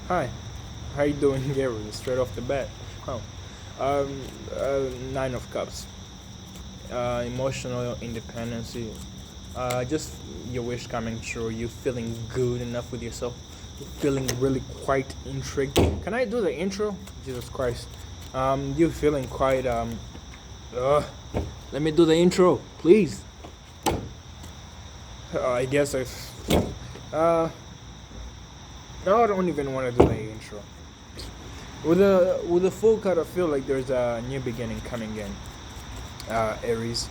Hi, how you doing, Gary? Straight off the bat. Oh, Nine of Cups. Emotional independency. Just your wish coming true. You feeling good enough with yourself. You feeling really quite intrigued. Can I do the intro? Jesus Christ. You feeling quite Uh, let me do the intro, please. I guess I. Uh, no, I don't even want to do the intro. With a full cut, I feel like there's a new beginning coming in. Aries.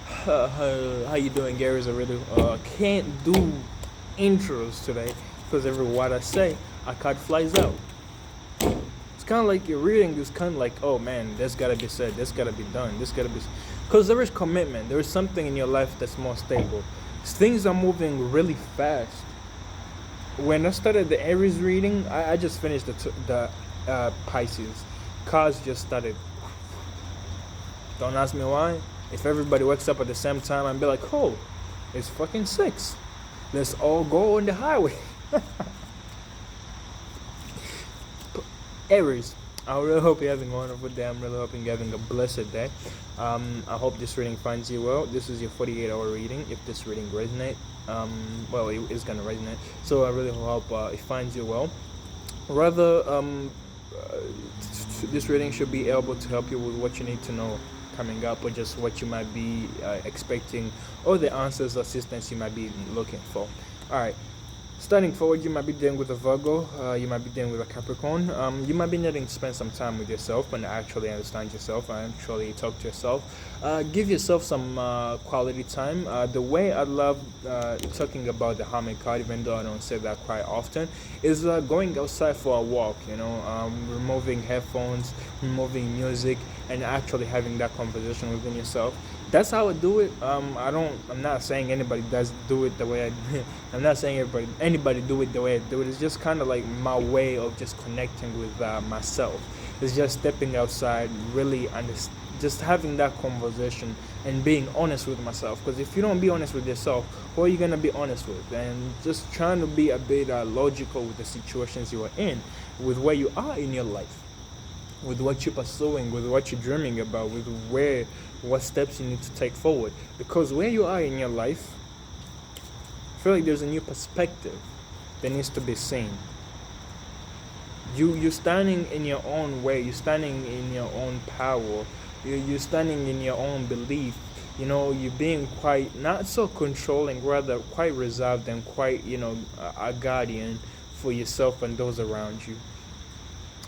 How you doing, Aries? I really can't do intros today because every word I say, I cut flies out. It's kind of like you're reading. It's kind of like, oh man, this gotta be said. This gotta be done. This gotta be, because there is commitment. There is something in your life that's more stable. Things are moving really fast. When I started the Aries reading, I just finished the Pisces. Cars just started. Don't ask me why. If everybody wakes up at the same time and be like, oh, it's fucking 6. Let's all go on the highway. Aries, I really hope you're having a wonderful day. I'm really hoping you're having a blessed day. I hope this reading finds you well. This is your 48-hour reading. If this reading resonates, well, it is going to resonate. So I really hope it finds you well. Rather, this reading should be able to help you with what you need to know coming up, or just what you might be expecting, or the answers, assistance you might be looking for. All right. Starting forward, you might be dealing with a Virgo, you might be dealing with a Capricorn, you might be needing to spend some time with yourself and actually understand yourself and actually talk to yourself. Give yourself some quality time. The way I love talking about the Hermit card, even though I don't say that quite often, is going outside for a walk, removing headphones, removing music, and actually having that conversation within yourself. That's how I do it. I'm not saying anybody does do it the way I. I'm not saying anybody do it the way I do it. It's just kind of like my way of just connecting with myself. It's just stepping outside, really just having that conversation and being honest with myself. Because if you don't be honest with yourself, who are you gonna be honest with? And just trying to be a bit logical with the situations you are in, with where you are in your life, with what you're pursuing, with what you're dreaming about, with what steps you need to take forward. Because where you are in your life, I feel like there's a new perspective that needs to be seen. You're standing in your own way. You're standing in your own power. You're standing in your own belief. You're being quite not so controlling, rather quite reserved and quite a guardian for yourself and those around you.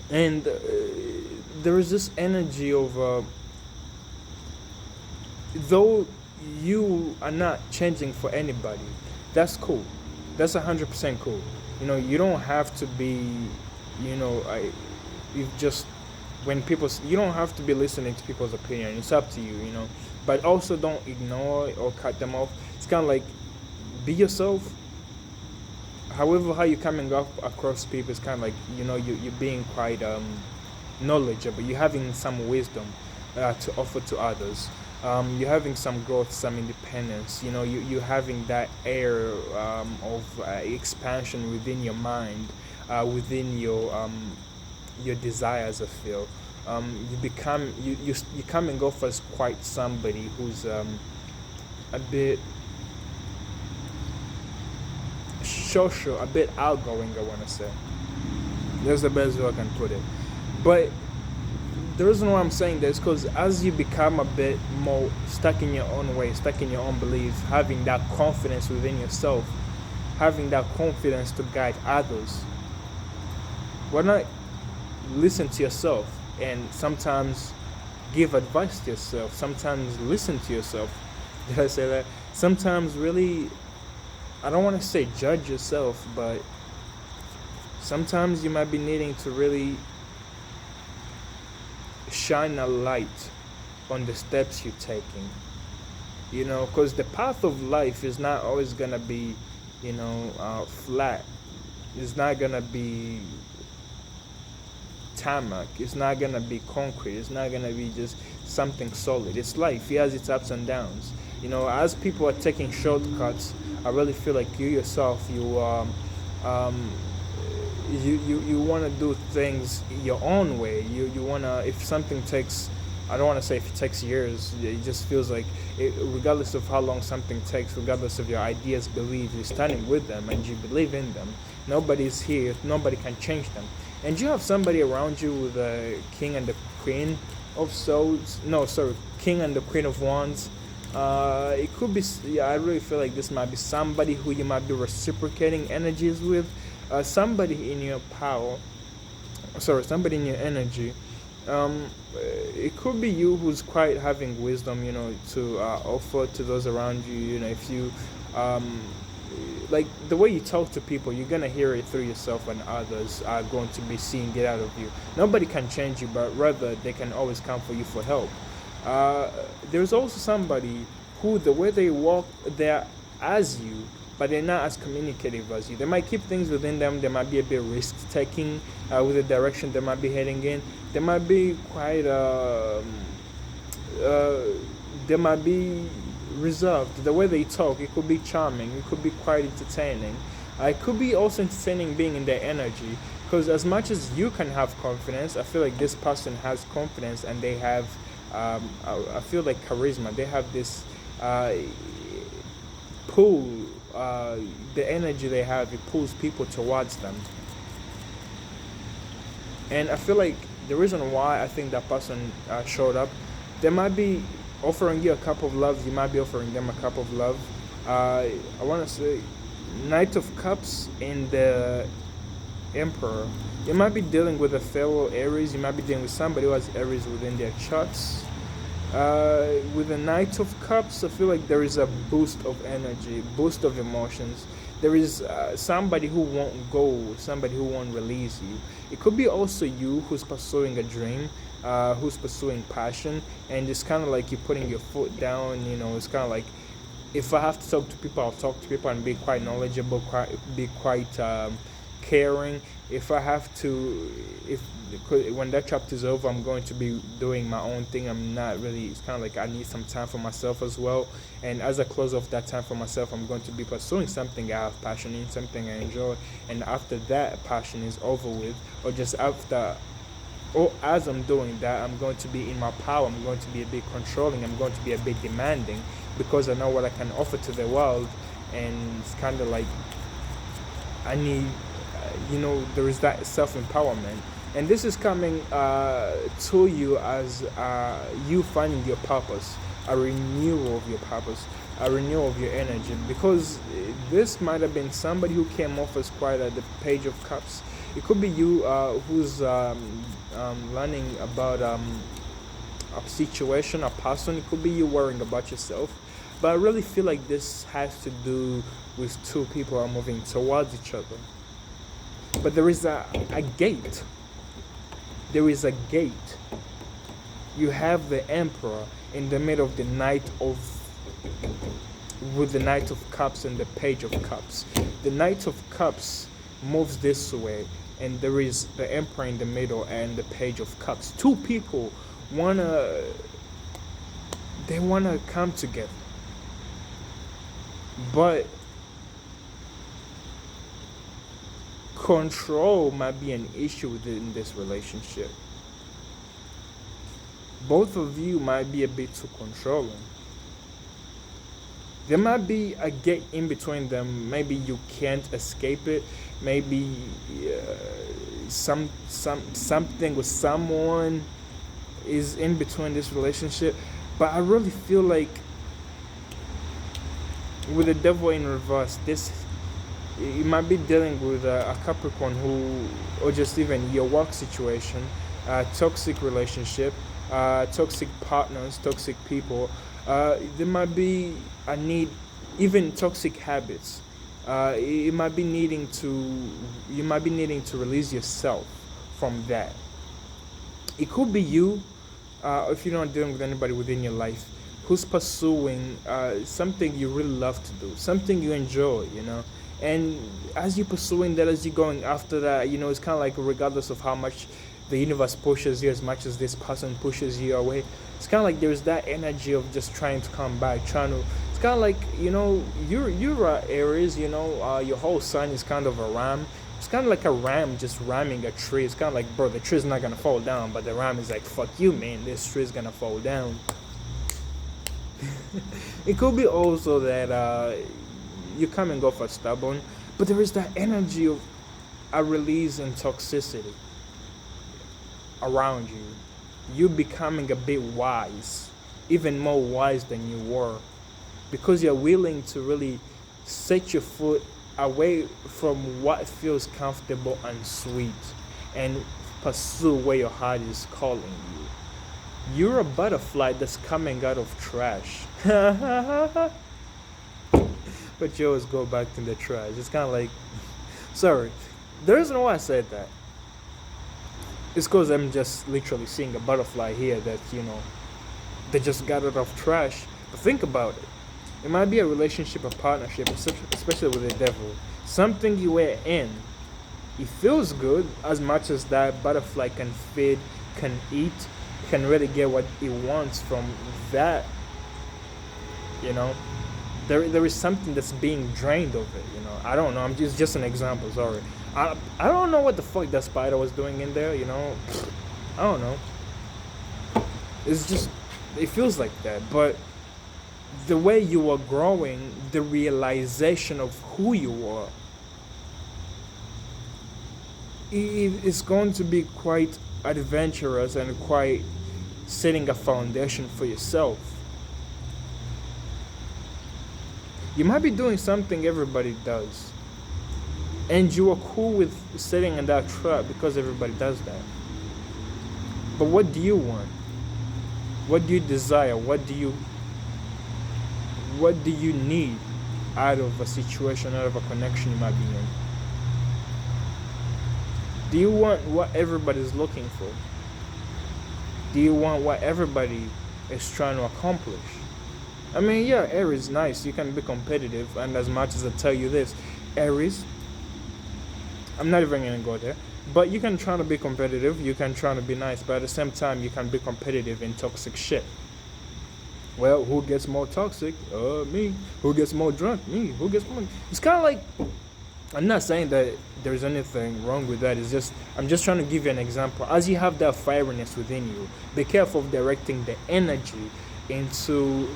And there is this energy of though you are not changing for anybody, that's cool. That's 100% cool. You don't have to be, you just when people, you don't have to be listening to people's opinion. It's up to you, But also don't ignore or cut them off. It's kind of like, be yourself. However, how you're coming up across people is kind of like, you're being quite knowledgeable. You're having some wisdom to offer to others. You're having some growth, some independence. You're having that air of expansion within your mind, within your desires. I feel you coming off as quite somebody who's a bit social, a bit outgoing. I want to say that's the best way I can put it. But the reason why I'm saying this is because as you become a bit more stuck in your own way, stuck in your own beliefs, having that confidence within yourself, having that confidence to guide others, why not listen to yourself and sometimes give advice to yourself, sometimes listen to yourself? Did I say that? Sometimes really, I don't want to say judge yourself, but sometimes you might be needing to really shine a light on the steps you're taking, because the path of life is not always gonna be flat. It's not gonna be tarmac. It's not gonna be concrete. It's not gonna be just something solid. It's life. It has its ups and downs. As people are taking shortcuts, I really feel like you yourself, you want to do things your own way. You want to, if something takes, I don't want to say if it takes years, it just feels like regardless of how long something takes, regardless of your ideas, believe, you're standing with them and you believe in them. Nobody's here, nobody can change them. And you have somebody around you with the king and the queen of swords, no, sorry, king and the queen of wands. It could be, yeah, I really feel like this might be somebody who you might be reciprocating energies with, somebody in your power, sorry, somebody in your energy. It could be you who's quite having wisdom, to offer to those around you. If you, like the way you talk to people, you're gonna hear it through yourself, and others are going to be seeing it out of you. Nobody can change you, but rather they can always come for you for help. There's also somebody who, the way they walk, they're as you, but they're not as communicative as you. They might keep things within them. They might be a bit risk taking with the direction they might be heading in. They might be quite, they might be reserved. The way they talk, it could be charming. It could be quite entertaining. It could be also entertaining being in their energy. Because as much as you can have confidence, I feel like this person has confidence, and they have, I feel like charisma. They have this pull. The energy they have, it pulls people towards them. And I feel like the reason why I think that person showed up, they might be offering you a cup of love. You might be offering them a cup of love. I want to say Knight of Cups in the Emperor. You might be dealing with a fellow Aries. You might be dealing with somebody who has Aries within their charts. With the Knight of Cups, I feel like there is a boost of energy, boost of emotions. There is somebody who won't go, somebody who won't release you. It could be also you who's pursuing a dream, who's pursuing passion, and it's kind of like you're putting your foot down. It's kind of like, if I have to talk to people, I'll talk to people and be quite knowledgeable, be quite caring. If I have to, when that chapter is over, I'm going to be doing my own thing. I'm not really, it's kind of like I need some time for myself as well. And as I close off that time for myself, I'm going to be pursuing something I have passion in, something I enjoy. And after that passion is over with, or just after, or as I'm doing that, I'm going to be in my power. I'm going to be a bit controlling. I'm going to be a bit demanding, because I know what I can offer to the world. And it's kind of like I need, there is that self-empowerment. And this is coming to you as you finding your purpose, a renewal of your purpose, a renewal of your energy. Because this might have been somebody who came off as quite at the Page of Cups. It could be you who's learning about a situation, a person. It could be you worrying about yourself. But I really feel like this has to do with two people are moving towards each other. But there is a gate. There is a gate. You have the Emperor in the middle of the with the Knight of Cups and the Page of Cups. The Knight of Cups moves this way, and there is the Emperor in the middle and the Page of Cups. Two people wanna come together, but control might be an issue within this relationship. Both of you might be a bit too controlling. There might be a gate in between them. Maybe you can't escape it. Maybe something with someone is in between this relationship. But I really feel like with the Devil in reverse, you might be dealing with a Capricorn or just even your work situation, toxic relationship, toxic partners, toxic people. There might be a need, even toxic habits. You might be needing to release yourself from that. It could be you, if you're not dealing with anybody within your life, who's pursuing something you really love to do, something you enjoy, And as you're pursuing that, as you're going after that, it's kind of like regardless of how much the universe pushes you, as much as this person pushes you away, it's kind of like there's that energy of just trying to come back, it's kind of like, you're Aries, your whole sign is kind of a ram. It's kind of like a ram just ramming a tree. It's kind of like, bro, the tree's not gonna fall down, but the ram is like, fuck you, man, this tree's gonna fall down. It could be also that you come and go for stubborn, but there is that energy of a release in toxicity around you. You becoming a bit wise, even more wise than you were, because you're willing to really set your foot away from what feels comfortable and sweet and pursue where your heart is calling you. You're a butterfly that's coming out of trash. But you always go back to the trash. It's kind of like, sorry, the reason why I said that is because I'm just literally seeing a butterfly here that, they just got out of trash. But think about it. It might be a relationship, a partnership, especially with the devil. Something you were in. It feels good as much as that butterfly can feed, can eat, can really get what it wants from that. There is something that's being drained of it. I don't know. I'm just an example. Sorry. I don't know what the fuck that spider was doing in there. I don't know. It's just, it feels like that. But the way you are growing, the realization of who you are, it's going to be quite adventurous and quite setting a foundation for yourself. You might be doing something everybody does, and you are cool with sitting in that trap because everybody does that. But what do you want? What do you desire? What do you need out of a situation, out of a connection you might be in? Do you want what everybody's looking for? Do you want what everybody is trying to accomplish? I mean, yeah, Aries, nice. You can be competitive, and as much as I tell you this, Aries, I'm not even going to go there, but you can try to be competitive, you can try to be nice, but at the same time, you can be competitive in toxic shit. Well, who gets more toxic? Me. Who gets more drunk? Me. Who gets more? It's kind of like, I'm not saying that there's anything wrong with that. It's just, I'm just trying to give you an example. As you have that fieriness within you, be careful of directing the energy into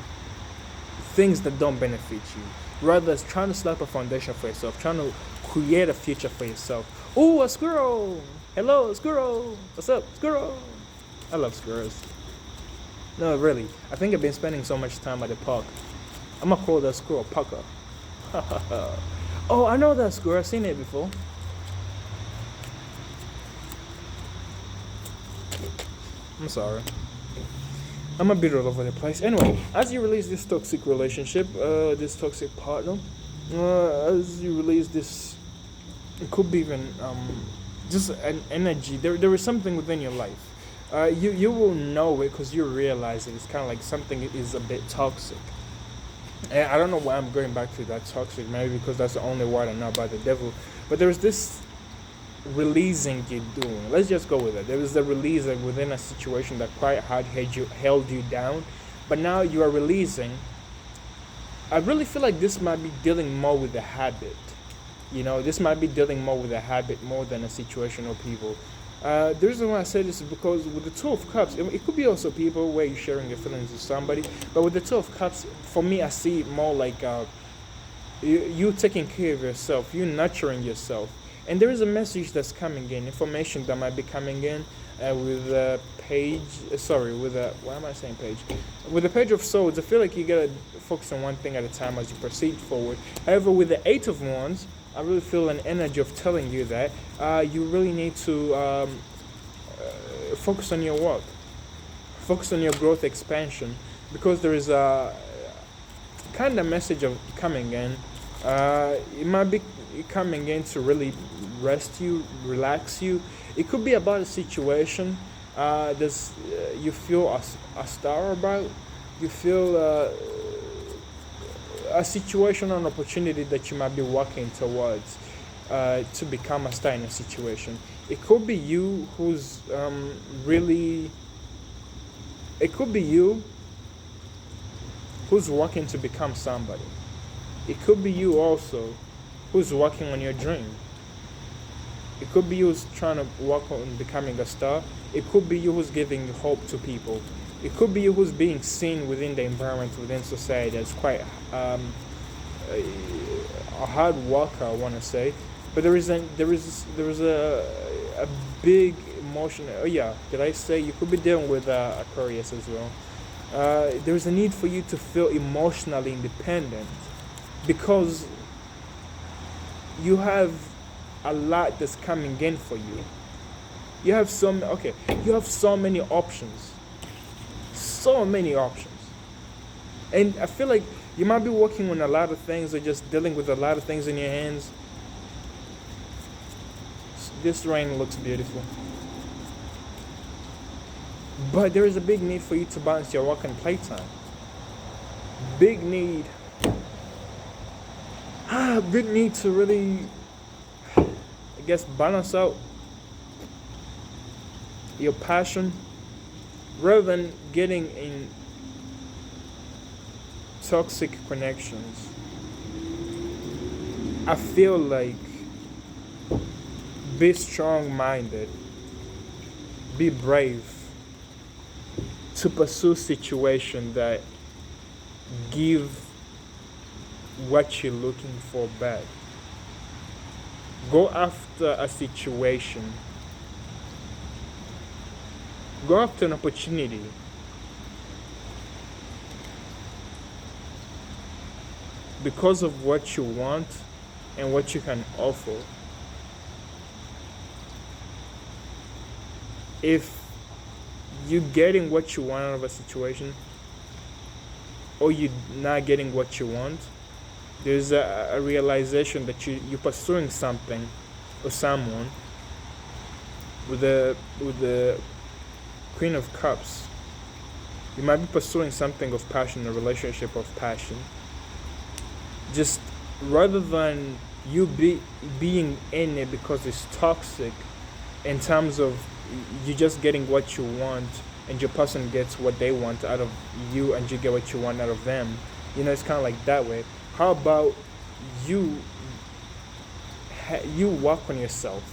things that don't benefit you. Rather, it's trying to slap a foundation for yourself, trying to create a future for yourself. Ooh, a squirrel! Hello, squirrel! What's up, squirrel? I love squirrels. No, really. I think I've been spending so much time at the park. I'm gonna call that squirrel Pucker. Oh, I know that squirrel. I've seen it before. I'm sorry. I'm a bit all over the place. Anyway, as you release this toxic relationship, this toxic partner, as you release this, it could be even just an energy. There is something within your life. You will know it because you realize it. It's kind of like something is a bit toxic. And I don't know why I'm going back to that toxic. Maybe because that's the only word I know about the devil. But there's this releasing you're doing. Let's just go with it. There is a release within a situation that quite hard held you down. But now you are releasing. I really feel like this might be dealing more with the habit. This might be dealing more with a habit more than a situation or people. The reason why I say this is because with the Two of Cups, it could be also people where you're sharing your feelings with somebody, but with the Two of Cups, for me, I see it more like you taking care of yourself, you nurturing yourself. And there is a message that's coming in, information that might be coming in with a page, why am I saying page? With the Page of Swords, I feel like you gotta focus on one thing at a time as you proceed forward. However, with the Eight of Wands, I really feel an energy of telling you that you really need to focus on your work, focus on your growth expansion, because there is a kind of message of coming in. It might be coming in to really rest you, relax you. It could be about a situation you feel a star about. You feel a situation or an opportunity that you might be working towards to become a star in a situation. It could be you who's it could be you who's working to become somebody. It could be you also who's working on your dream. It could be you who's trying to work on becoming a star. It could be you who's giving hope to people. It could be you who's being seen within the environment, within society as quite a hard worker, I want to say. But there is a big emotion. Oh yeah, did I say you could be dealing with Aquarius as well? There's a need for you to feel emotionally independent because you have a lot that's coming in for you. You have so many options. So many options. And I feel like you might be working on a lot of things or just dealing with a lot of things in your hands. This rain looks beautiful. But there is a big need for you to balance your work and playtime. Big need. Big need to really, I guess, balance out your passion rather than getting in toxic connections. I feel like be strong-minded, be brave to pursue situations that give what you're looking for back. Go after a situation. Go after an opportunity. Because of what you want and what you can offer. If you're getting what you want out of a situation or you're not getting what you want, there's a realization that you're pursuing something or someone with the Queen of Cups. You might be pursuing something of passion, a relationship of passion. Just rather than you being in it because it's toxic, in terms of you just getting what you want and your person gets what they want out of you and you get what you want out of them. It's kind of like that way. How about you work on yourself?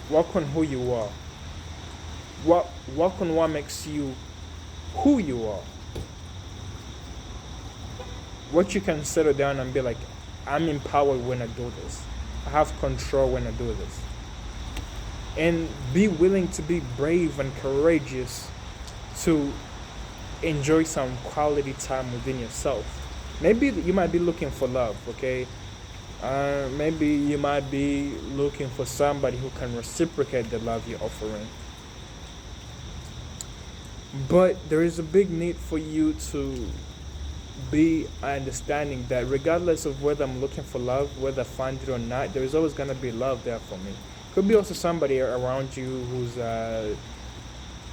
Work on who you are. Work on what makes you who you are. What you can settle down and be like, I'm empowered when I do this. I have control when I do this. And be willing to be brave and courageous to enjoy some quality time within yourself. Maybe you might be looking for love, okay? Maybe you might be looking for somebody who can reciprocate the love you're offering. But there is a big need for you to be understanding that regardless of whether I'm looking for love, whether I find it or not, there is always going to be love there for me. Could be also somebody around you who's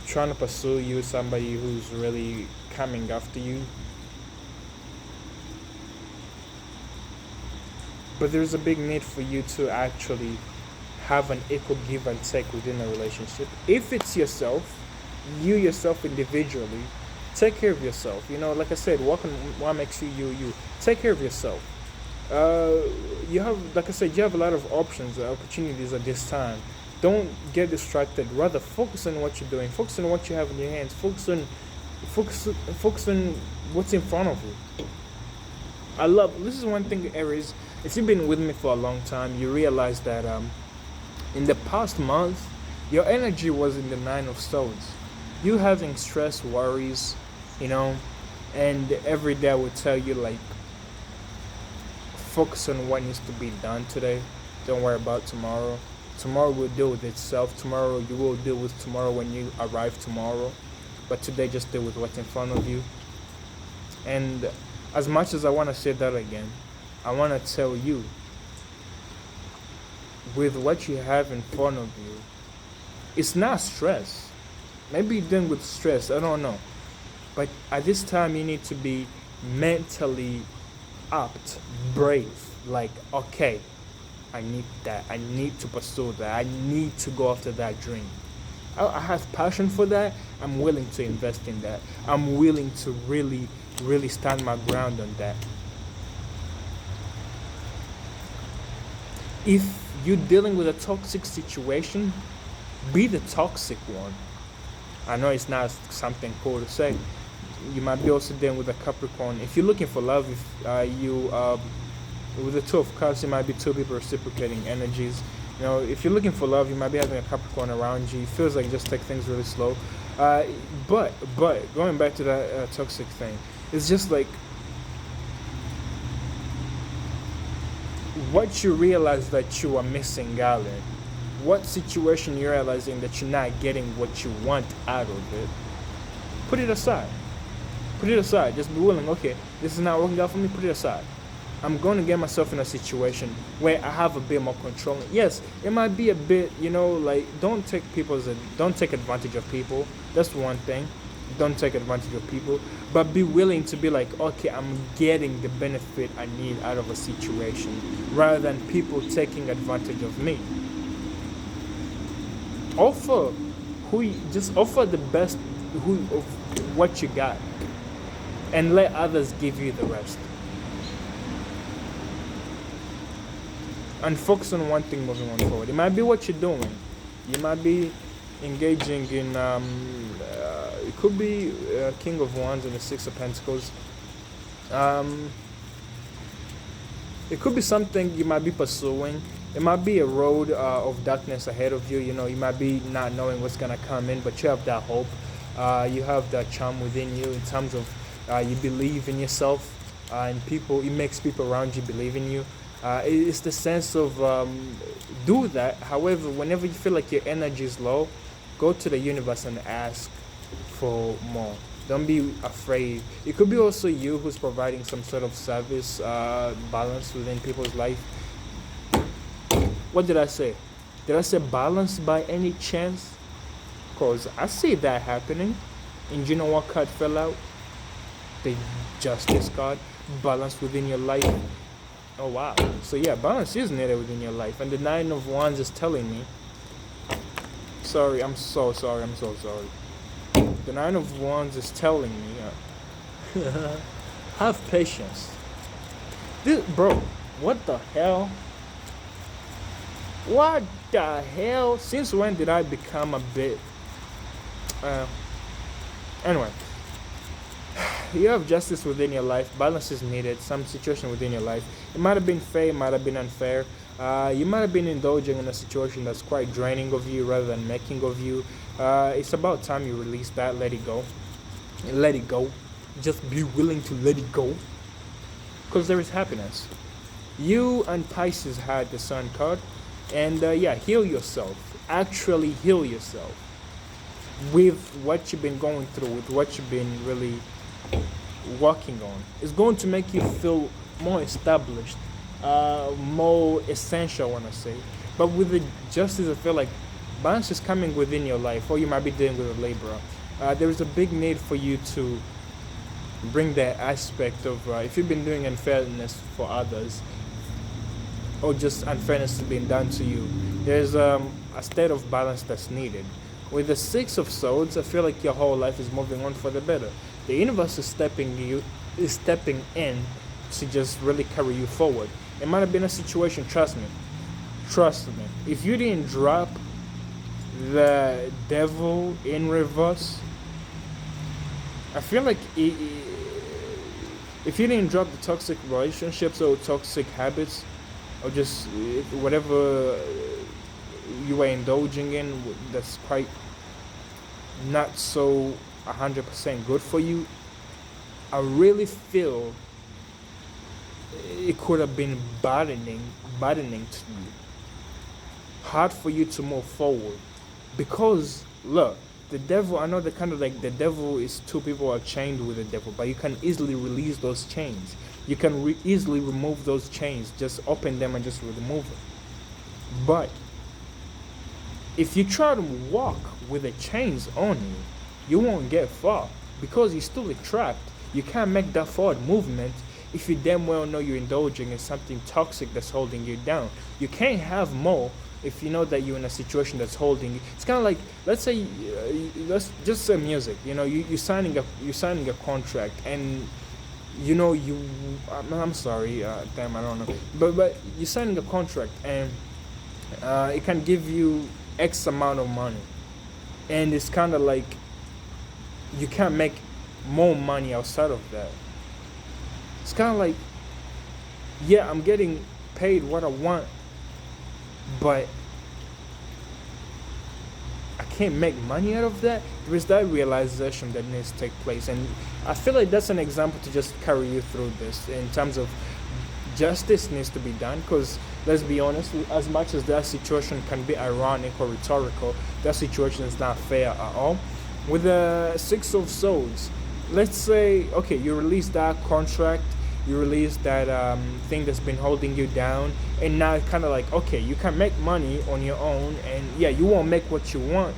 trying to pursue you, somebody who's really coming after you. But there's a big need for you to actually have an equal give and take within a relationship. If it's yourself, you yourself individually, take care of yourself. Like I said, work on what makes you you. Take care of yourself. You have, like I said, you have a lot of options, opportunities at this time. Don't get distracted. Rather, focus on what you're doing. Focus on what you have in your hands. Focus on what's in front of you. This is one thing, Aries. If you've been with me for a long time, you realize that in the past month, your energy was in the 9 of Swords. You having stress, worries, and every day I would tell you, like, focus on what needs to be done today. Don't worry about tomorrow. Tomorrow will deal with itself. Tomorrow you will deal with tomorrow when you arrive tomorrow. But today just deal with what's in front of you. And as much as I want to say that again, I want to tell you, with what you have in front of you, it's not stress. Maybe you're dealing with stress, I don't know. But at this time, you need to be mentally apt, brave. Like, okay, I need that. I need to pursue that. I need to go after that dream. I have passion for that. I'm willing to invest in that. I'm willing to really, really stand my ground on that. If you're dealing with a toxic situation, be the toxic one. I know it's not something cool to say. You might be also dealing with a Capricorn. If you're looking for love, if you with the Two of Cups, it might be two people reciprocating energies. If you're looking for love, you might be having a Capricorn around you. It feels like just take things really slow. But going back to that toxic thing, it's just like what you realize that you are missing out in. What situation you're realizing that you're not getting what you want out of it. Put it aside. Put it aside. Just be willing. Okay, this is not working out for me. Put it aside. I'm going to get myself in a situation where I have a bit more control. Yes, it might be a bit, like don't take advantage of people. That's one thing. Don't take advantage of people, but be willing to be like, okay, I'm getting the benefit I need out of a situation, rather than people taking advantage of me. Just offer the best of what you got, and let others give you the rest. And focus on one thing moving on forward. It might be what you're doing. You might be engaging in, it could be King of Wands and the Six of Pentacles. It could be something you might be pursuing. It might be a road of darkness ahead of you. You might be not knowing what's going to come in, but you have that hope. You have that charm within you in terms of you believe in yourself, and it makes people around you believe in you. It's the sense of do that. However, whenever you feel like your energy is low, go to the universe and ask for more. Don't be afraid. It could be also you who's providing some sort of service, balance within people's life. What did I say? Did I say balance by any chance? Because I see that happening. And you know what card fell out? The Justice card. Balance within your life. Oh wow. So yeah, balance is needed within your life. And the Nine of Wands is telling me, I'm so sorry. The Nine of Wands is telling me, have patience. Bro, what the hell? What the hell? Since when did I become a bit... Anyway. You have justice within your life. Balance is needed. Some situation within your life. It might have been fair, it might have been unfair. You might have been indulging in a situation that's quite draining of you rather than making of you. It's about time you release that. Let it go. Let it go. Just be willing to let it go. Because there is happiness. You and Pisces had the Sun card. And heal yourself. Actually heal yourself. With what you've been going through. With what you've been really working on. It's going to make you feel more established, more essential, I want to say. But with the Justice, I feel like balance is coming within your life, or you might be dealing with a laborer. There is a big need for you to bring that aspect of if you've been doing unfairness for others, or just unfairness is being done to you, there's a state of balance that's needed. With the Six of Swords, I feel like your whole life is moving on for the better. The universe is stepping in to just really carry you forward. It might have been a situation, trust me. If you didn't drop the Devil in reverse, I feel like if you didn't drop the toxic relationships or toxic habits, or just whatever you were indulging in that's quite not so 100% good for you, I really feel it could have been burdening to you, hard for you to move forward. Because look, the devil, I know the kind of like the devil is two people are chained with the devil, but you can easily release those chains. You can easily remove those chains, just open them and just remove them. But if you try to walk with the chains on you, you won't get far because you're still trapped. You can't make that forward movement if you damn well know you're indulging in something toxic that's holding you down. You can't have more if you know that you're in a situation that's holding you. It's kind of like, let's say, let's just say music. You're signing a contract, and you know you I'm sorry, damn, I don't know, but you're signing a contract, and it can give you X amount of money, and it's kind of like you can't make more money outside of that. It's kind of like, yeah, I'm getting paid what I want, but I can't make money out of that. There is that realization that needs to take place, and I feel like that's an example to just carry you through this in terms of justice needs to be done. Because let's be honest, as much as that situation can be ironic or rhetorical, that situation is not fair at all. With the Six of Swords, let's say, okay, you release that contract, you release that thing that's been holding you down, and now it's kind of like, okay, you can make money on your own, and yeah, you won't make what you want,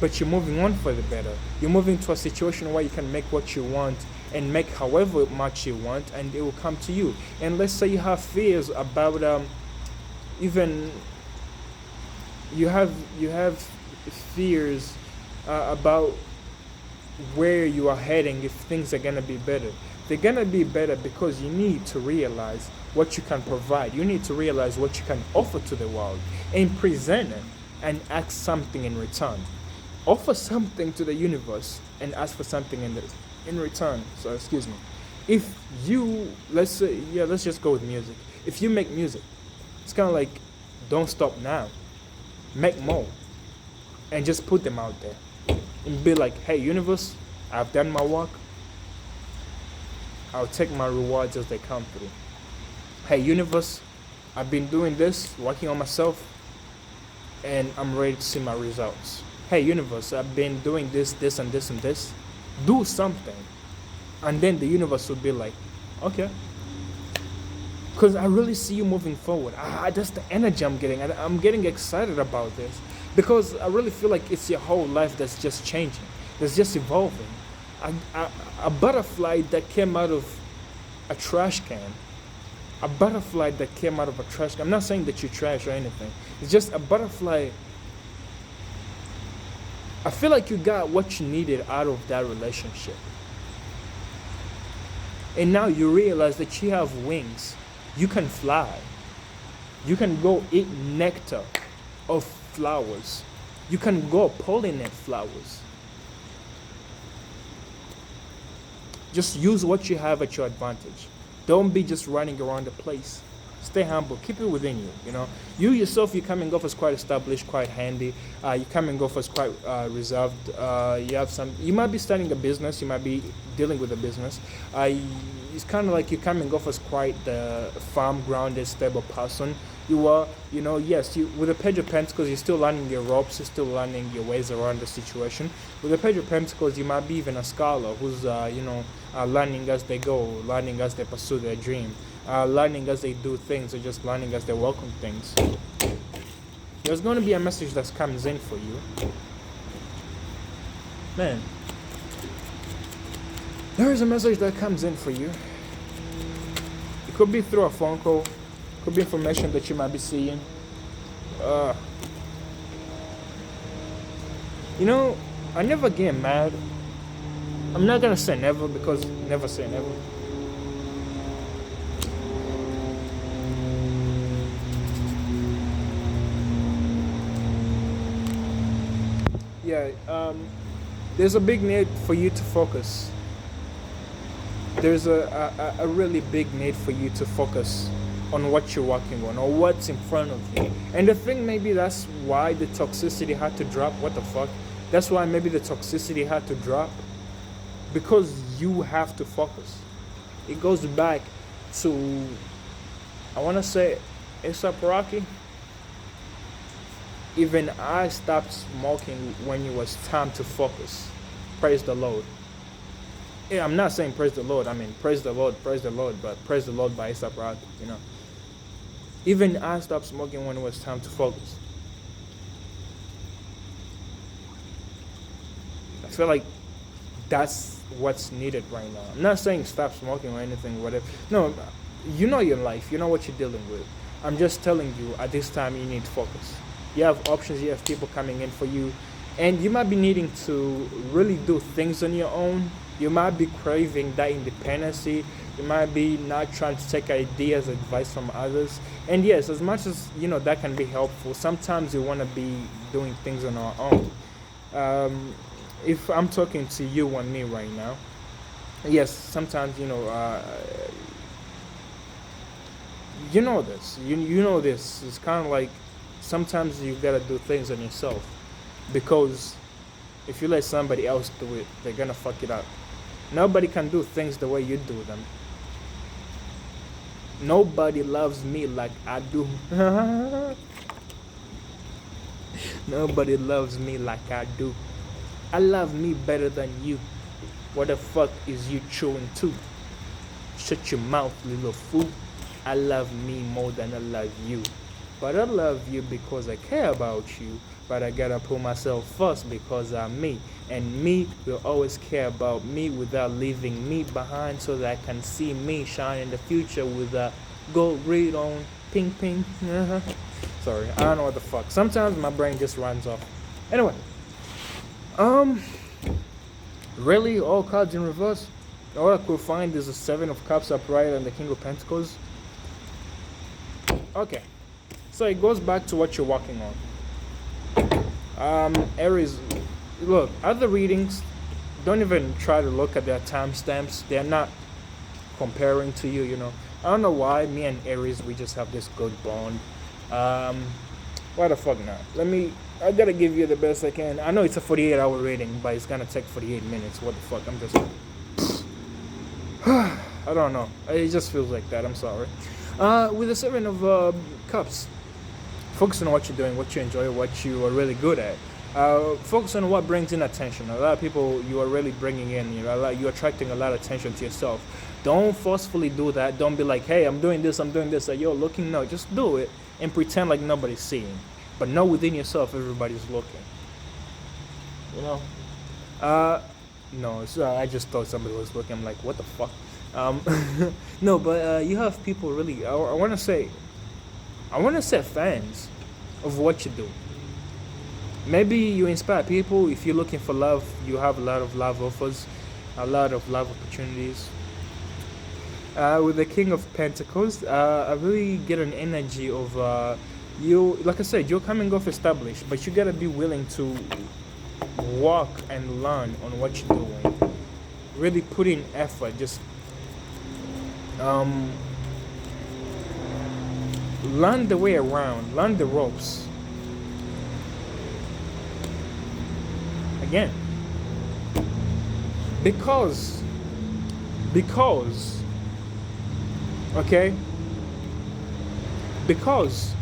but you're moving on for the better. You're moving to a situation where you can make what you want and make however much you want, and it will come to you. And let's say you have fears about even you have fears about where you are heading, if things are gonna be better. They're gonna be better because you need to realize what you can provide. You need to realize what you can offer to the world and present it and ask something in return. Offer something to the universe and ask for something in return. So excuse me. If you, let's say, yeah, let's just go with music. If you make music, it's kind of like, don't stop now. Make more and just put them out there and be like, hey universe, I've done my work, I'll take my rewards as they come through. Hey universe, I've been doing this, working on myself, and I'm ready to see my results. Hey universe, I've been doing this, and this, and this. Do something. And then the universe will be like, okay. Because I really see you moving forward. That's the energy I'm getting. I'm getting excited about this. Because I really feel like it's your whole life that's just changing. That's just evolving. A butterfly that came out of a trash can. A butterfly that came out of a trash can. I'm not saying that you're trash or anything. It's just a butterfly. I feel like you got what you needed out of that relationship. And now you realize that you have wings. You can fly. You can go eat nectar of flowers. You can go pollinate flowers. Just use what you have at your advantage. Don't be just running around the place. Stay humble. Keep it within you. You know, you yourself, you coming off as quite established, quite handy. You coming off as quite reserved. You might be starting a business. You might be dealing with a business. It's kind of like you're coming off as quite the firm, grounded, stable person. You are, yes, you with the Page of Pentacles, you're still learning your ropes, you're still learning your ways around the situation. With the Page of Pentacles, you might be even a scholar who's, learning as they go, learning as they pursue their dream, learning as they do things, or just learning as they welcome things. There's going to be a message that comes in for you. Man, there is a message that comes in for you. It could be through a phone call. Could be information that you might be seeing. I never get mad. I'm not gonna say never because never say never. Yeah, there's a big need for you to focus. There's a really big need for you to focus on what you're working on or what's in front of you. And the thing, maybe that's why the toxicity had to drop. What the fuck? That's why maybe the toxicity had to drop. Because you have to focus. It goes back to, I want to say, A$AP Rocky. Even I stopped smoking when it was time to focus. Praise the Lord. Yeah, I'm not saying praise the Lord. I mean, praise the Lord, but praise the Lord by A$AP Rocky, Even I stopped smoking when it was time to focus. I feel like that's what's needed right now. I'm not saying stop smoking or anything, whatever. No, you know your life. You know what you're dealing with. I'm just telling you, at this time, you need to focus. You have options. You have people coming in for you. And you might be needing to really do things on your own You might be craving that independency. You might be not trying to take ideas, advice from others. And yes, as much as that can be helpful, sometimes you want to be doing things on our own. If I'm talking to you and me right now, yes, sometimes you know this. You know this. It's kind of like sometimes you gotta do things on yourself, because if you let somebody else do it, they're gonna fuck it up. Nobody can do things the way you do them. Nobody loves me like I do. Nobody loves me like I do. I love me better than you. What the fuck is you chewing to? Shut your mouth, little fool. I love me more than I love you. But I love you because I care about you. But I gotta put myself first because I'm me. And me will always care about me without leaving me behind, so that I can see me shine in the future with a gold ring on. Ping ping. Sorry, I don't know what the fuck. Sometimes my brain just runs off. Anyway. Really, all cards in reverse? All I could find is the Seven of Cups upright and the King of Pentacles. Okay, so it goes back to what you're working on. Aries, look, other readings, don't even try to look at their timestamps. They're not comparing to you, I don't know why me and Aries, we just have this good bond. Why the fuck not? I gotta give you the best I can. I know it's a 48-hour reading, but it's gonna take 48 minutes. What the fuck? I'm just... I don't know. It just feels like that. I'm sorry. With the Seven of Cups, focus on what you're doing, what you enjoy, what you are really good at. Focus on what brings in attention. A lot of people you are really bringing in, you're attracting a lot of attention to yourself. Don't forcefully do that. Don't be like, hey, I'm doing this. Like, you're looking. No, just do it and pretend like nobody's seeing. But know within yourself everybody's looking. No, I just thought somebody was looking. I'm like, what the fuck? No, but you have people really. I want to say fans of what you do. Maybe you inspire people. If you're looking for love, you have a lot of love offers, a lot of love opportunities. With the King of Pentacles, I really get an energy of you. Like I said, you're coming off established, but you gotta be willing to work and learn on what you're doing. Really put in effort. Just learn the way around, learn the ropes. Again, because okay, because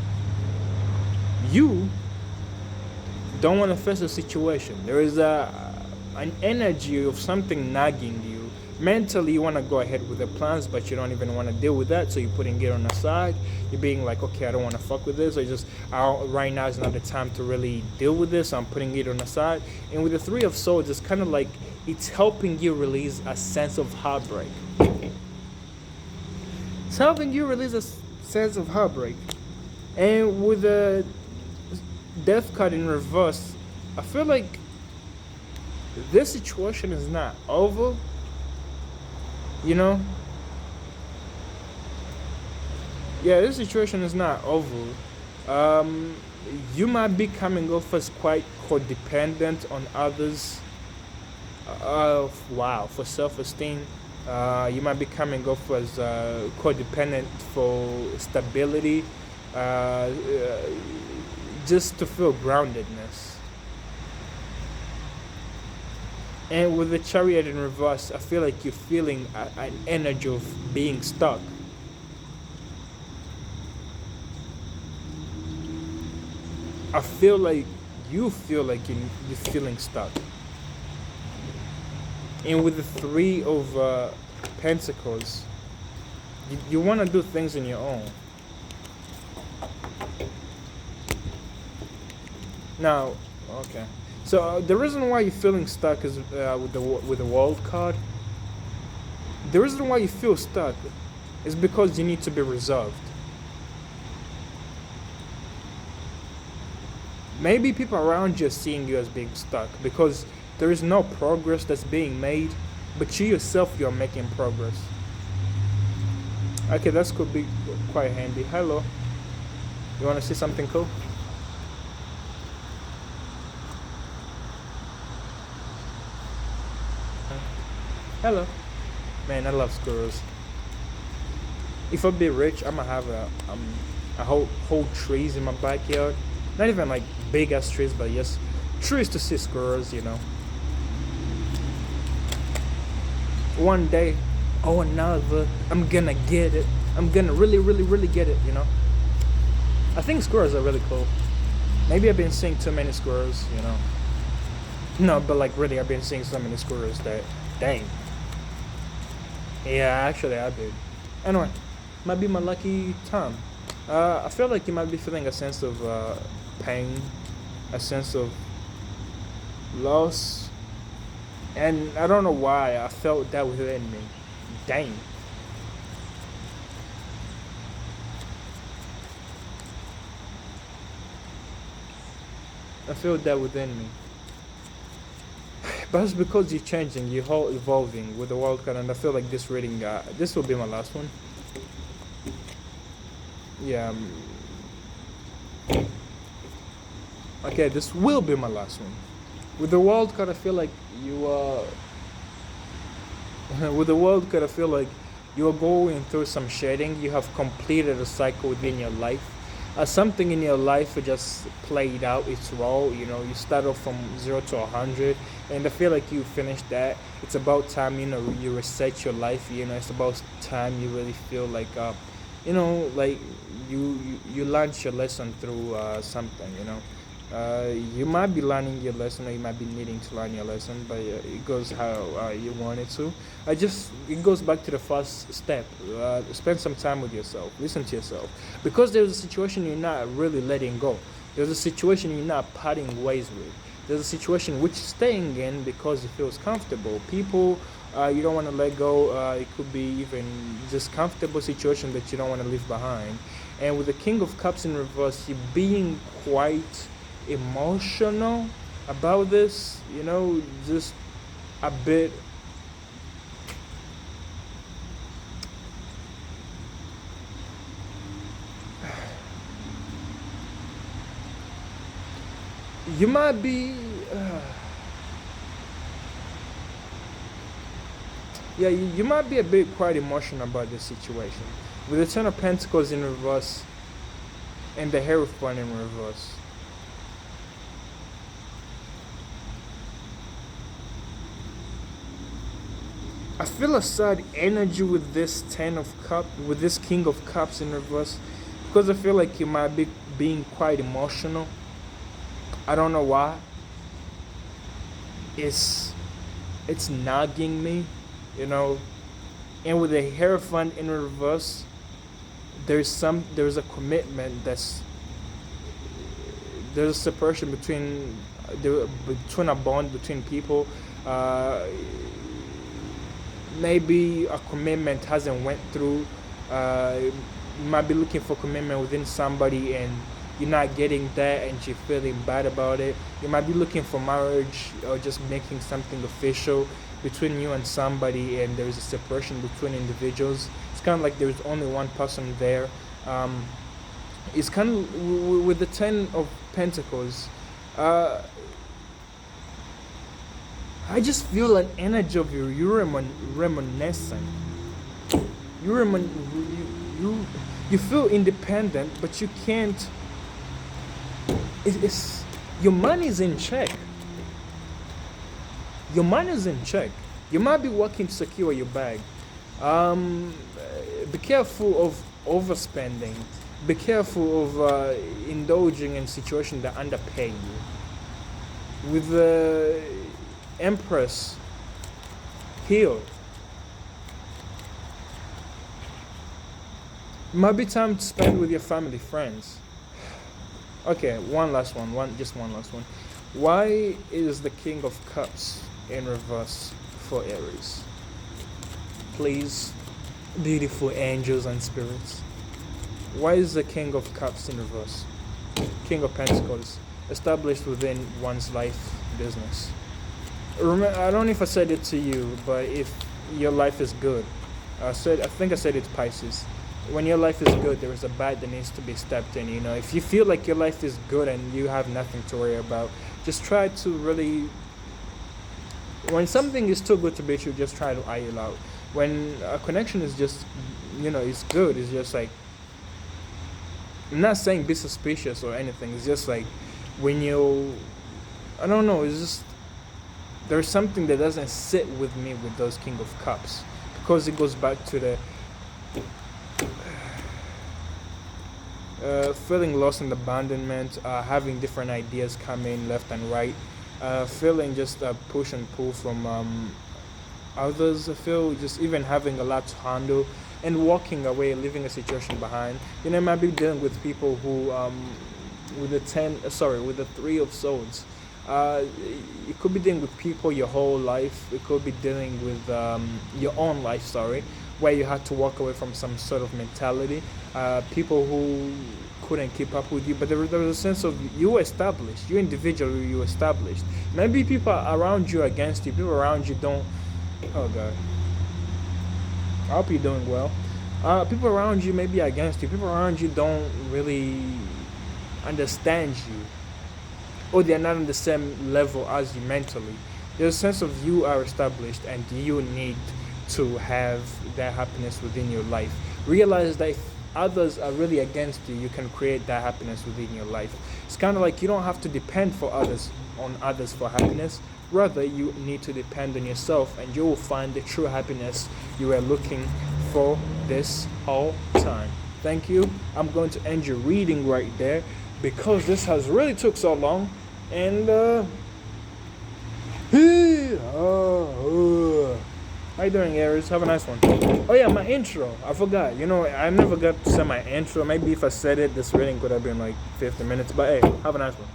you don't want to face a situation. There is an energy of something nagging you. Mentally, you want to go ahead with the plans, but you don't even want to deal with that, so you're putting it on the side. You're being like, okay, I don't want to fuck with this. Right now is not the time to really deal with this. So I'm putting it on the side. And with the Three of Swords, it's kind of like it's helping you release a sense of heartbreak. It's helping you release a sense of heartbreak. And with the Death card in reverse, I feel like this situation is not over. Yeah, this situation is not over. You might be coming off as quite codependent on others. For self-esteem. You might be coming off as codependent for stability. Just to feel groundedness. And with the Chariot in reverse, I feel like you're feeling an energy of being stuck. I feel like you feel like you're feeling stuck. And with the Three of Pentacles, you want to do things on your own. Now, okay. So the reason why you're feeling stuck is with the World card. The reason why you feel stuck is because you need to be resolved. Maybe people around you are seeing you as being stuck because there is no progress that's being made. but you yourself, you're making progress. Okay, that could be quite handy. Hello, you want to see something cool? Hello. Man, I love squirrels. If I be rich, I'm gonna have a whole trees in my backyard. Not even like big ass trees, but just trees to see squirrels. One day or another, I'm gonna get it. I'm gonna really, really, really get it. I think squirrels are really cool. Maybe I've been seeing too many squirrels. No, but like really, I've been seeing so many squirrels that, dang. Yeah, actually, I did. Anyway, might be my lucky time. I feel like you might be feeling a sense of pain, a sense of loss, and I don't know why I felt that within me. Dang. I feel that within me. But it's because you're changing, you're all evolving with the world card, and I feel like this reading, this will be my last one. Yeah. Okay, this will be my last one. With the world card, I feel like you are. With the world card, I feel like you are going through some shedding. You have completed a cycle within your life. Something in your life just played out its role. You start off from 0 to 100, and I feel like you finished that. It's about time. You reset your life. It's about time you really feel like like you learned your lesson through something. You might be learning your lesson, or you might be needing to learn your lesson, but it goes how you want it to. It goes back to the first step. Spend some time with yourself. Listen to yourself, because there's a situation you're not really letting go. There's a situation you're not parting ways with. There's a situation which you're staying in because it feels comfortable. People you don't want to let go. It could be even just comfortable situation that you don't want to leave behind. And with the King of Cups in reverse, you're being quite emotional about this, just a bit. You might be yeah, you might be a bit quite emotional about this situation with the Ten of Pentacles in reverse and the Hierophant in reverse. I feel a sad energy with this with this King of Cups in reverse, because I feel like you might be being quite emotional. I don't know why. It's nagging me, And with the Hierophant in reverse, there's a commitment there's a separation between a bond between people. Maybe a commitment hasn't went through. You might be looking for commitment within somebody, and you're not getting that, and you're feeling bad about it. You might be looking for marriage, or just making something official between you and somebody, and there's a separation between individuals. It's kind of like there's only one person there. It's kind of with the Ten of Pentacles. I just feel an energy of you. You're reminiscent. You feel independent, but you can't. It's your money's in check. Your money's in check. You might be working to secure your bag. Be careful of overspending. Be careful of indulging in situations that underpay you. With the Empress here, might be time to spend with your family, friends. Okay, one last one. Just one last one. Why is the King of Cups in reverse for Aries? Please, beautiful angels and spirits. Why is the King of Cups in reverse? King of Pentacles, established within one's life business. Remember, I don't know if I said it to you, but if your life is good, I think I said it's Pisces. When your life is good, there is a bad that needs to be stepped in. You know, if you feel like your life is good and you have nothing to worry about, just try to really. When something is too good to be true, just try to eye it out. When a connection is just, it's good. It's just like, I'm not saying be suspicious or anything. It's just like when I don't know. It's just there's something that doesn't sit with me with those King of Cups, because it goes back to the feeling lost and abandonment, having different ideas come in left and right, feeling just a push and pull from others. I feel just even having a lot to handle and walking away, leaving a situation behind. You might be dealing with people who, with with the Three of Swords. You could be dealing with people your whole life. It could be dealing with your own life, where you had to walk away from some sort of mentality. People who couldn't keep up with you, but there was a sense of you established, you individually, you established. Maybe people around you are against you. People around you don't. Oh God. I hope you're doing well. People around you may be against you. People around you don't really understand you, or they're not on the same level as you mentally. There's a sense of you are established and you need to have that happiness within your life. Realize that if others are really against you, you can create that happiness within your life. It's kind of like you don't have to depend on others for happiness. Rather, you need to depend on yourself, and you will find the true happiness you are looking for this whole time. Thank you. I'm going to end your reading right there, because this has really took so long. And how you doing, Aries? Have a nice one. Oh yeah, my intro. I forgot. I never got to say my intro. Maybe if I said it, this reading could have been like 50 minutes. But hey, have a nice one.